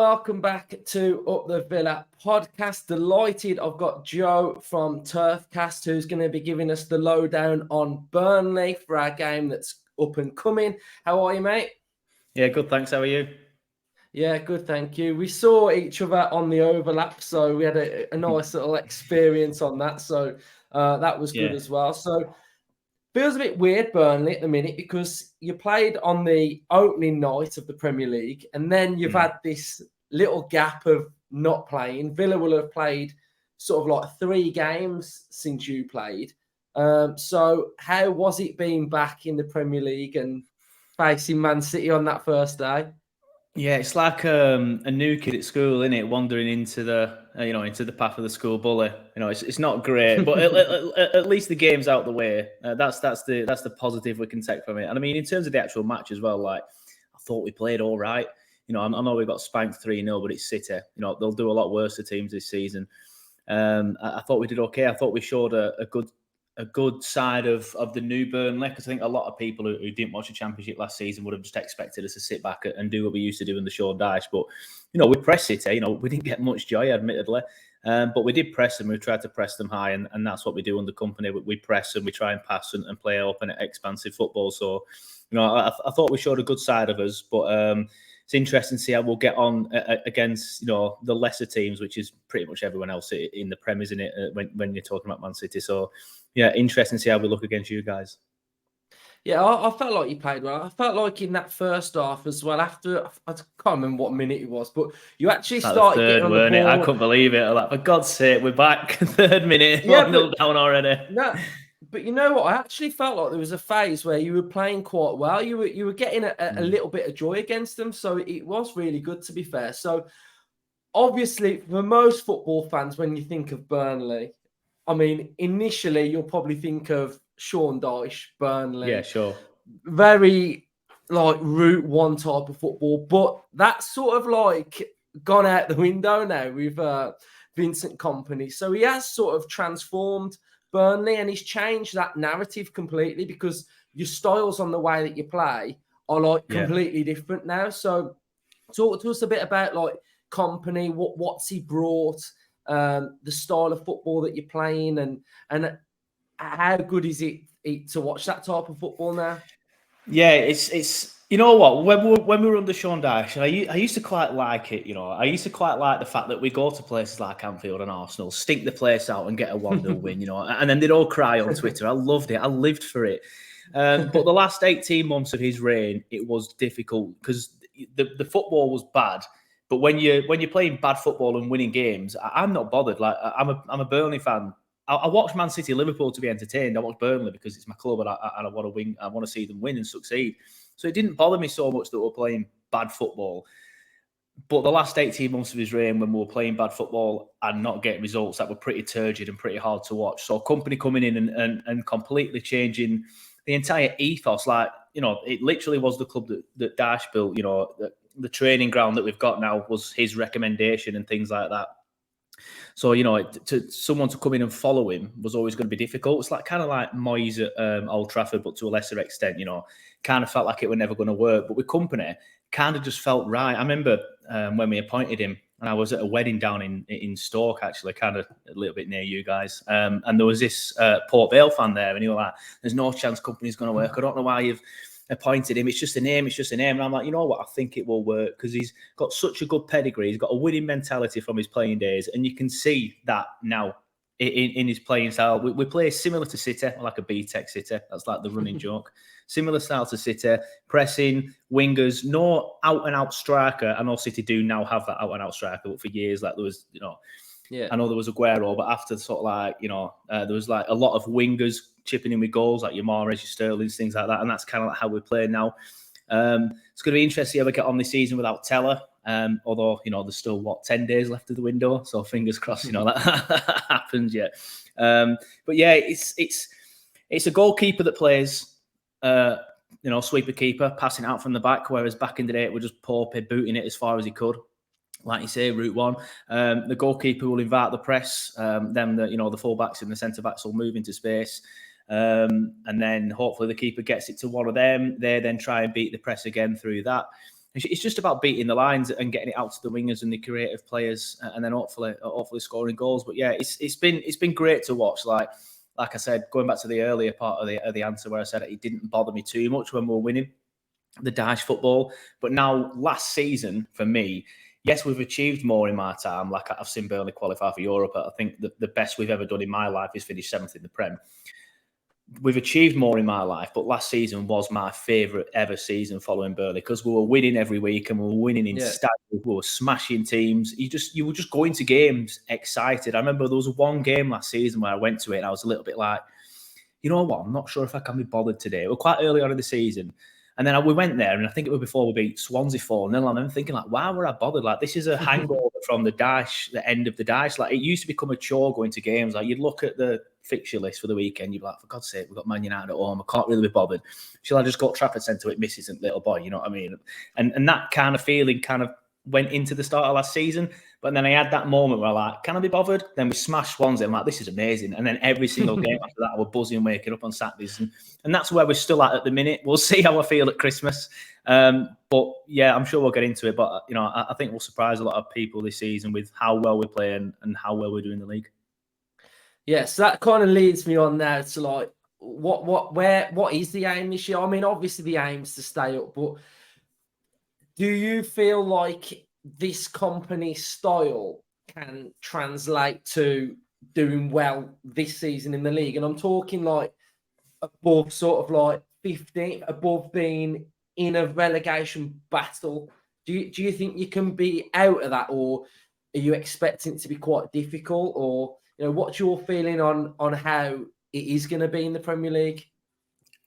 welcome back to Up the Villa podcast. Delighted I've got Joe from Turfcast who's going to be giving us the lowdown on Burnley for our game that's up and coming. How are you, mate? Yeah, good, thanks. How are you? Yeah, good, thank you. We saw each other on the overlap, so we had a nice little experience on that, so that was good as well. So feels a bit weird, Burnley, at the minute, because you played on the opening night of the Premier League, and then you've had this little gap of not playing. Villa will have played sort of like 3 games since you played. So how was it being back in the Premier League and facing Man City on that first day? Yeah, it's like a new kid at school, isn't it? Wandering into the into the path of the school bully. It's not great, but at least the game's out the way. That's the positive we can take from it. And I mean, in terms of the actual match as well, like I thought we played all right. I know we got spanked 3-0, but it's City. They'll do a lot worse to teams this season. I thought we did okay. I thought we showed a good side of the new Burnley, because I think a lot of people who didn't watch the Championship last season would have just expected us to sit back and do what we used to do in the Sean Dyche. But, we pressed it. We didn't get much joy, admittedly. But we did press them. We tried to press them high, and that's what we do under Kompany. We press and we try and pass and play open expansive football. So, I thought we showed a good side of us, but it's interesting to see how we'll get on against, the lesser teams, which is pretty much everyone else in the Prem, isn't it, when you're talking about Man City. So, yeah, interesting to see how we look against you guys. Yeah, I felt like you played well. I felt like in that first half as well, after, I can't remember what minute it was, but you actually started getting on the ball. I couldn't believe it. Like, for God's sake, we're back. Third minute, 1-0 down already. No, but you know what? I actually felt like there was a phase where you were playing quite well. You were getting a little bit of joy against them, so it was really good, to be fair. So obviously, for most football fans, when you think of Burnley, I mean, initially you'll probably think of Sean Dyche, Burnley. Yeah, sure. Very like Route 1 type of football, but that's sort of like gone out the window now with Vincent Kompany. So he has sort of transformed Burnley, and he's changed that narrative completely, because your styles on the way that you play are like completely different now. So talk to us a bit about like Kompany, what's he brought, the style of football that you're playing, and how good is it to watch that type of football now? Yeah, it's you know what, when we were under Sean Dyche, I used to quite like it. I used to quite like the fact that we go to places like Anfield and Arsenal, stink the place out and get a 1-0 win, and then they'd all cry on Twitter. I loved it. I lived for it. But the last 18 months of his reign, it was difficult because the football was bad. But when you're playing bad football and winning games, I'm not bothered. Like I'm a Burnley fan. I watch Man City, Liverpool to be entertained. I watch Burnley because it's my club, and I want to win. I want to see them win and succeed. So it didn't bother me so much that we're playing bad football. But the last 18 months of his reign, when we were playing bad football and not getting results, that were pretty turgid and pretty hard to watch. So Kompany coming in and completely changing the entire ethos. Like, it literally was the club that Dyche built. The training ground that we've got now was his recommendation and things like that. So, to someone to come in and follow him was always going to be difficult. It's kind of like Moyes at Old Trafford, but to a lesser extent, kind of felt like it was never going to work. But with Kompany, kind of just felt right. I remember when we appointed him, and I was at a wedding down in Stoke, actually, kind of a little bit near you guys. And there was this Port Vale fan there, and he was like, there's no chance Kompany's going to work. I don't know why you've appointed him. It's just a name. And I'm like, you know what? I think it will work because he's got such a good pedigree. He's got a winning mentality from his playing days. And you can see that now in his playing style. We play similar to City, like a B-Tech City. That's like the running joke. Similar style to City, pressing, wingers, no out-and-out striker. I know City do now have that out-and-out striker, but for years, like there was, I know there was Aguero, but after sort of like, there was like a lot of wingers chipping in with goals, like your Mahrez, your Sterlings, things like that. And that's kind of like how we play now. It's going to be interesting how we get on this season without Teller. Although, there's still, 10 days left of the window. So fingers crossed, that happens yet. But yeah, it's a goalkeeper that plays, sweeper keeper, passing out from the back, whereas back in the day, it was just Pope booting it as far as he could. Like you say, Route 1. The goalkeeper will invite the press. Then the full-backs and the centre-backs will move into space. And then hopefully the keeper gets it to one of them. They then try and beat the press again through that. It's just about beating the lines and getting it out to the wingers and the creative players, and then hopefully scoring goals. But yeah, it's been great to watch. Like I said, going back to the earlier part of the answer where I said it didn't bother me too much when we were winning the Daesh football. But now, last season, for me, yes, we've achieved more in my time. Like, I've seen Burnley qualify for Europe. I think the best we've ever done in my life is finish 7th in the Prem. We've achieved more in my life, but last season was my favourite ever season following Burnley, because we were winning every week and we were winning in stadiums. We were smashing teams. You were just going to games excited. I remember there was one game last season where I went to it and I was a little bit like, you know what, I'm not sure if I can be bothered today. It was quite early on in the season. And then we went there, and I think it was before we beat Swansea 4-0. And I'm thinking, like, why were I bothered? Like, this is a hangover from the end of the Daesh. Like, it used to become a chore going to games. Like, you'd look at the fixture list for the weekend, you'd be like, for God's sake, we've got Man United at home. I can't really be bothered. Shall I just go to Trafford Centre with Mrs. and little boy? You know what I mean? And that kind of feeling kind of went into the start of last season. But then I had that moment where I'm like, can I be bothered? Then we smashed Swansea. I'm like, this is amazing. And then every single game after that, we're buzzing, waking up on Saturdays. And that's where we're still at the minute. We'll see how I feel at Christmas. But yeah, I'm sure we'll get into it. But, you know, I think we'll surprise a lot of people this season with how well we play and how well we're doing in the league. Yeah, so that kind of leads me on now to like, what is the aim this year? I mean, obviously the aim's to stay up, but do you feel like this company style can translate to doing well this season in the league? And I'm talking like above sort of like 15th, above being in a relegation battle. Do you think you can be out of that, or are you expecting it to be quite difficult? Or, you know, what's your feeling on how it is going to be in the Premier League?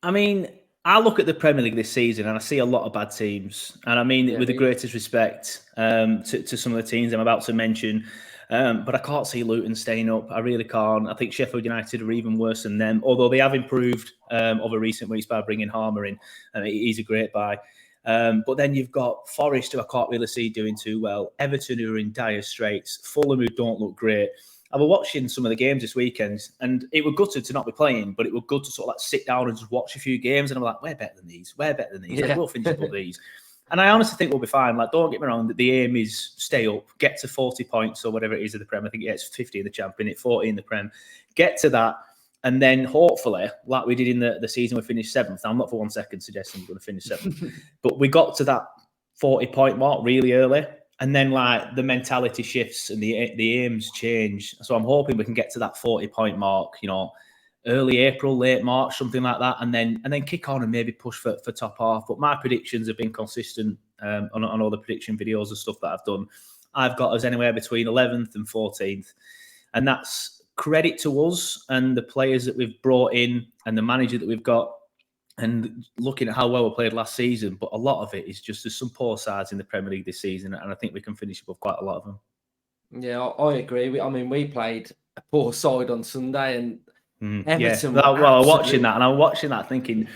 I mean, I look at the Premier League this season and I see a lot of bad teams. And I mean, with the greatest respect to some of the teams I'm about to mention. But I can't see Luton staying up. I really can't. I think Sheffield United are even worse than them, although they have improved over recent weeks by bringing Harmer in. He's a great buy. But then you've got Forest, who I can't really see doing too well. Everton, who are in dire straits. Fulham, who don't look great. I was watching some of the games this weekend, and it was gutted to not be playing, but it was good to sort of like sit down and just watch a few games. And I'm like, we're better than these. We're better than these. Yeah. Like, we'll finish above these. And I honestly think we'll be fine. Like, don't get me wrong, the aim is stay up, get to 40 points or whatever it is in the Prem. I think it's 50 in the Champion, 40 in the Prem. Get to that, and then hopefully, like we did in the season, we finished 7th. Now, I'm not for 1 second suggesting we're going to finish 7th, but we got to that 40-point mark really early. And then, like, the mentality shifts and the aims change. So I'm hoping we can get to that 40-point mark, you know, early April, late March, something like that, and then kick on and maybe push for top half. But my predictions have been consistent on all the prediction videos and stuff that I've done. I've got us anywhere between 11th and 14th. And that's credit to us and the players that we've brought in and the manager that we've got, and looking at how well we played last season. But a lot of it is just there's some poor sides in the Premier League this season, and I think we can finish above quite a lot of them. Yeah, I agree. We played a poor side on Sunday, and Everton. Yeah, well, I was watching that, and I was watching that thinking,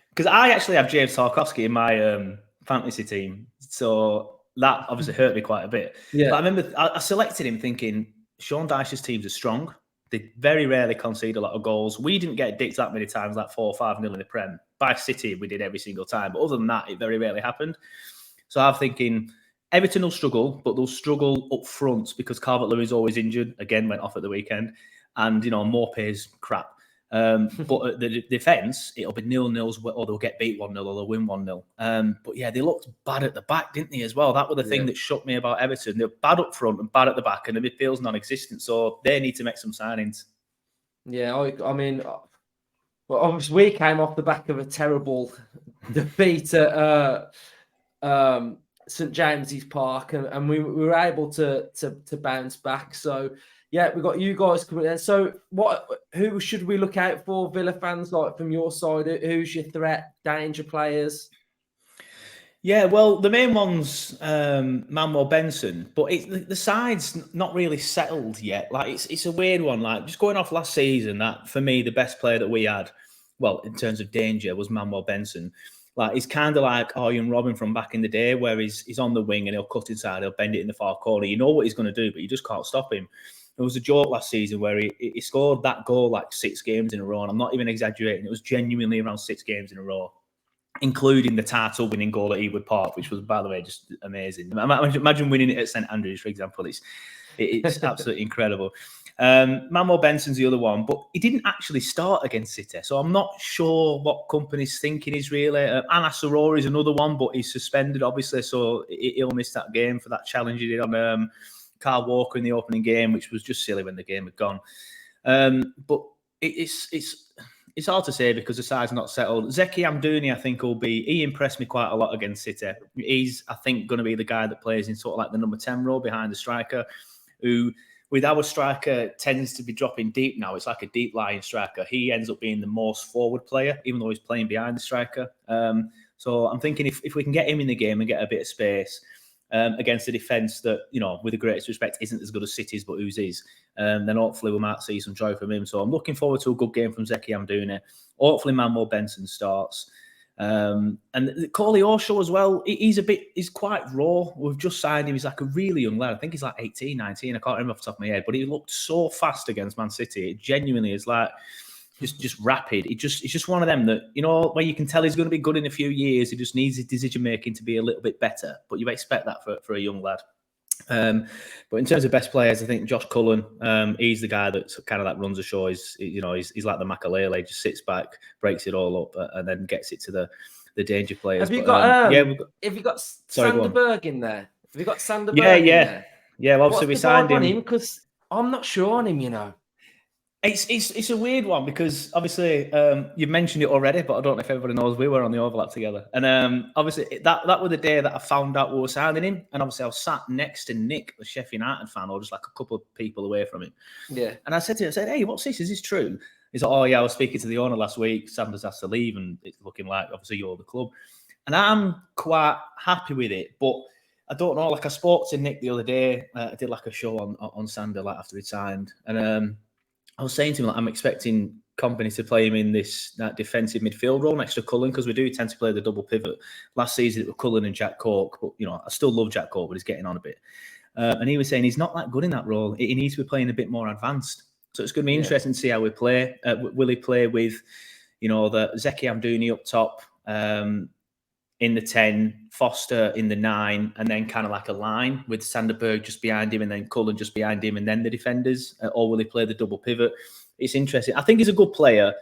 because I actually have James Tarkowski in my fantasy team, so that obviously hurt me quite a bit. Yeah. But I remember I selected him thinking Sean Dyche's teams are strong. They very rarely concede a lot of goals. We didn't get dicked that many times, like 4 or 5-0 in the Prem. By City, we did every single time. But other than that, it very rarely happened. So I'm thinking Everton will struggle, but they'll struggle up front because Calvert-Lewin's always injured. Again, went off at the weekend. And, you know, Maupay's crap. But at the defence, it'll be 0-0s, or they'll get beat 1-0 or they'll win 1-0. But yeah, they looked bad at the back, didn't they, as well? That was the thing that shocked me about Everton. They're bad up front and bad at the back, and the midfield's non-existent. So they need to make some signings. Yeah, I mean, well, obviously we came off the back of a terrible defeat at St James's Park, and we were able to bounce back. So yeah, we got you guys coming in. So who should we look out for, Villa fans, like from your side? Who's your threat, danger players? Yeah, well, the main one's Manuel Benson, but the side's not really settled yet. Like, it's a weird one. Like, just going off last season, that for me, the best player that we had, well, in terms of danger, was Manuel Benson. Like, he's kind of like Arjen Robben from back in the day, where he's on the wing and he'll cut inside, he'll bend it in the far corner. You know what he's going to do, but you just can't stop him. There was a joke last season where he scored that goal like 6 games in a row, and I'm not even exaggerating. It was genuinely around 6 games in a row. including the title-winning goal at Ewood Park, which was, by the way, just amazing. Imagine winning it at St Andrews, for example. It's absolutely incredible. Mamo Benson's the other one, but he didn't actually start against City, so I'm not sure what Kompany's thinking is really. Anas Aurora is another one, but he's suspended, obviously, so he'll miss that game for that challenge he did on Carl Walker in the opening game, which was just silly when the game had gone. But it's hard to say because the side's not settled. Zeki Amdouni, I think, he impressed me quite a lot against City. He's, I think, going to be the guy that plays in sort of like the number 10 role behind the striker, who, with our striker, tends to be dropping deep now. It's like a deep lying striker. He ends up being the most forward player, even though he's playing behind the striker. So I'm thinking if we can get him in the game and get a bit of space against a defence that, with the greatest respect, isn't as good as City's, but whose is, then hopefully we might see some joy from him. So I'm looking forward to a good game from Zeki Amdouni. Hopefully Mamo Benson starts. And Coley Osho as well, he's quite raw. We've just signed him. He's like a really young lad. I think he's like 18, 19. I can't remember off the top of my head, but he looked so fast against Man City. It genuinely is like just rapid. It's just one of them that, where you can tell he's going to be good in a few years. He just needs his decision making to be a little bit better. But you expect that for a young lad. But in terms of best players, I think Josh Cullen, he's the guy that kind of runs the show. He's like the Makalele, just sits back, breaks it all up, and then gets it to the danger players. Have you got Sander Berge in there? Have you got Sander Berge in there? Yeah. Well, obviously we signed him because I'm not sure on him. It's a weird one because obviously you've mentioned it already, but I don't know if everybody knows we were on the overlap together. And obviously that was the day that I found out we were signing him. And obviously I was sat next to Nick, the Sheffield United fan, or just like a couple of people away from him. Yeah. And I said to him, hey, what's this? Is this true? He's like, oh yeah, I was speaking to the owner last week. Sanders has to leave, and it's looking like obviously you're the club. And I'm quite happy with it, but I don't know. Like I spoke to Nick the other day. I did like a show on Sander after he signed, and I was saying to him, I'm expecting Kompany to play him in that defensive midfield role next to Cullen, because we do tend to play the double pivot. Last season it was Cullen and Jack Cork, but I still love Jack Cork, but he's getting on a bit. And he was saying he's not that good in that role. He needs to be playing a bit more advanced. So it's going to be interesting to see how we play. Will he play with, the Zeki Amdouni up top, in the 10, Foster in the 9, and then kind of like a line with Sander Berge just behind him and then Cullen just behind him and then the defenders? Or will he play the double pivot? It's interesting. I think he's a good player.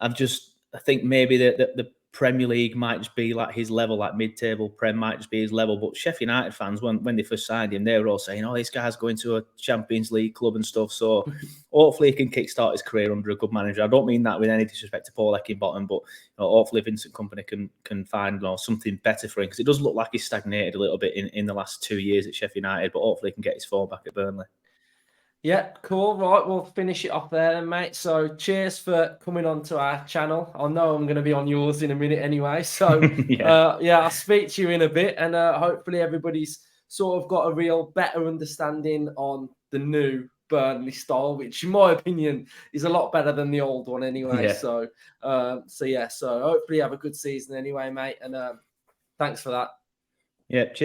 I think maybe the Premier League might just be like his level, like mid-table Prem might just be his level. But Sheffield United fans, when they first signed him, they were all saying, this guy's going to a Champions League club and stuff. So hopefully he can kickstart his career under a good manager. I don't mean that with any disrespect to Paul Eckingbottom, but hopefully Vincent Kompany can find something better for him, because it does look like he's stagnated a little bit in the last 2 years at Sheffield United, but hopefully he can get his form back at Burnley. Yeah, cool. Right, we'll finish it off there then, mate. So cheers for coming on to our channel. I know I'm going to be on yours in a minute anyway. So I'll speak to you in a bit, and hopefully everybody's sort of got a real better understanding on the new Burnley style, which in my opinion is a lot better than the old one anyway. Yeah. So hopefully you have a good season anyway, mate. And thanks for that. Yeah, cheers.